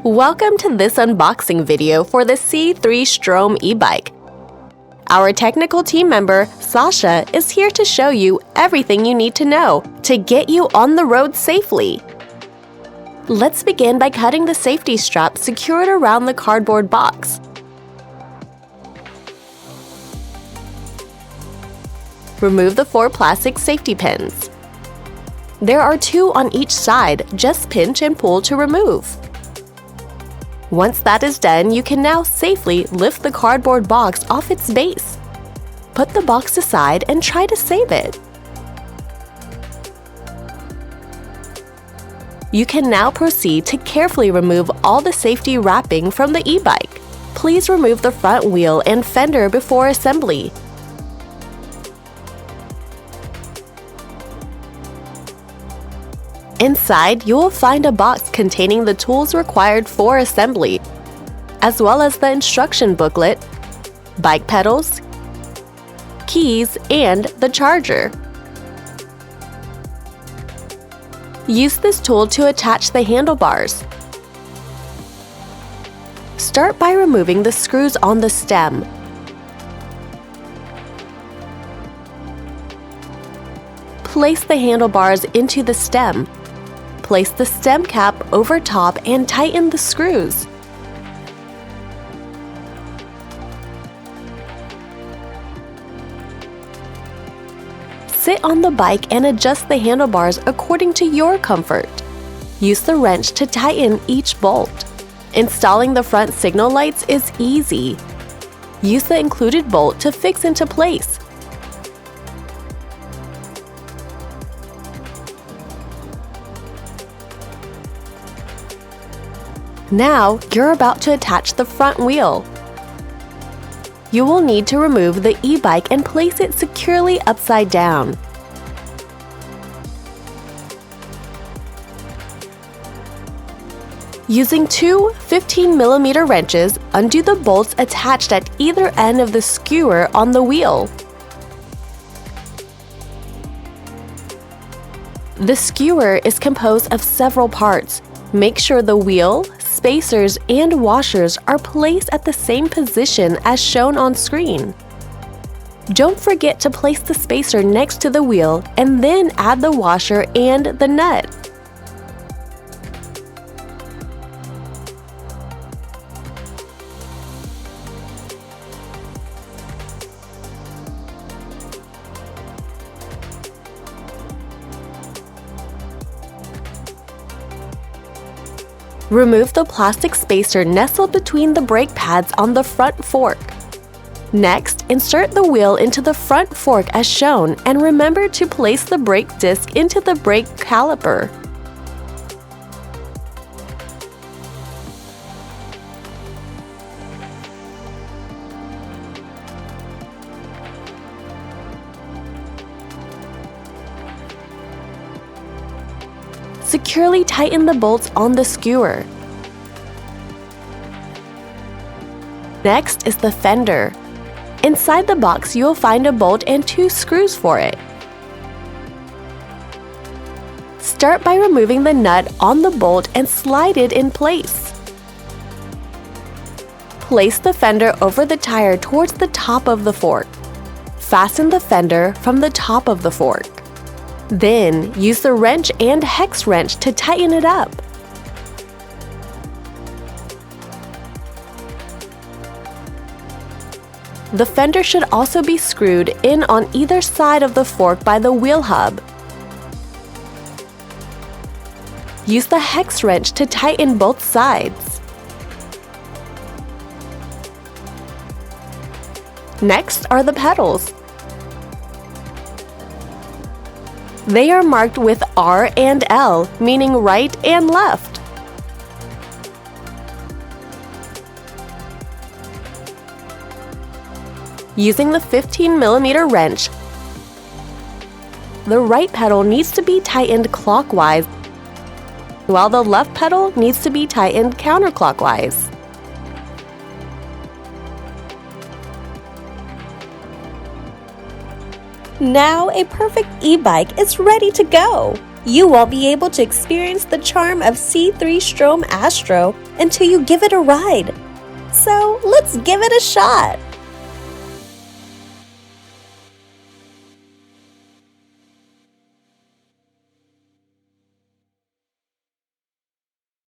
Welcome to this unboxing video for the C3STROM e-bike. Our technical team member, Sasha, is here to show you everything you need to know to get you on the road safely. Let's begin by cutting the safety strap secured around the cardboard box. Remove the 4 plastic safety pins. There are 2 on each side, just pinch and pull to remove. Once that is done, you can now safely lift the cardboard box off its base. Put the box aside and try to save it. You can now proceed to carefully remove all the safety wrapping from the e-bike. Please remove the front wheel and fender before assembly. Inside, you will find a box containing the tools required for assembly, as well as the instruction booklet, bike pedals, keys, and the charger. Use this tool to attach the handlebars. Start by removing the screws on the stem. Place the handlebars into the stem. Place the stem cap over top and tighten the screws. Sit on the bike and adjust the handlebars according to your comfort. Use the wrench to tighten each bolt. Installing the front signal lights is easy. Use the included bolt to fix into place. Now, you're about to attach the front wheel. You will need to remove the e-bike and place it securely upside down. Using 2 15mm wrenches, undo the bolts attached at either end of the skewer on the wheel. The skewer is composed of several parts. Make sure the wheel, spacers, and washers are placed at the same position as shown on screen. Don't forget to place the spacer next to the wheel and then add the washer and the nut. Remove the plastic spacer nestled between the brake pads on the front fork. Next, insert the wheel into the front fork as shown and remember to place the brake disc into the brake caliper. Securely tighten the bolts on the skewer. Next is the fender. Inside the box, you will find a bolt and 2 screws for it. Start by removing the nut on the bolt and slide it in place. Place the fender over the tire towards the top of the fork. Fasten the fender from the top of the fork. Then, use the wrench and hex wrench to tighten it up. The fender should also be screwed in on either side of the fork by the wheel hub. Use the hex wrench to tighten both sides. Next are the pedals. They are marked with R and L, meaning right and left. Using the 15mm wrench, the right pedal needs to be tightened clockwise, while the left pedal needs to be tightened counterclockwise. Now a perfect e-bike is ready to go! You won't be able to experience the charm of C3STROM ASTRO until you give it a ride. So let's give it a shot!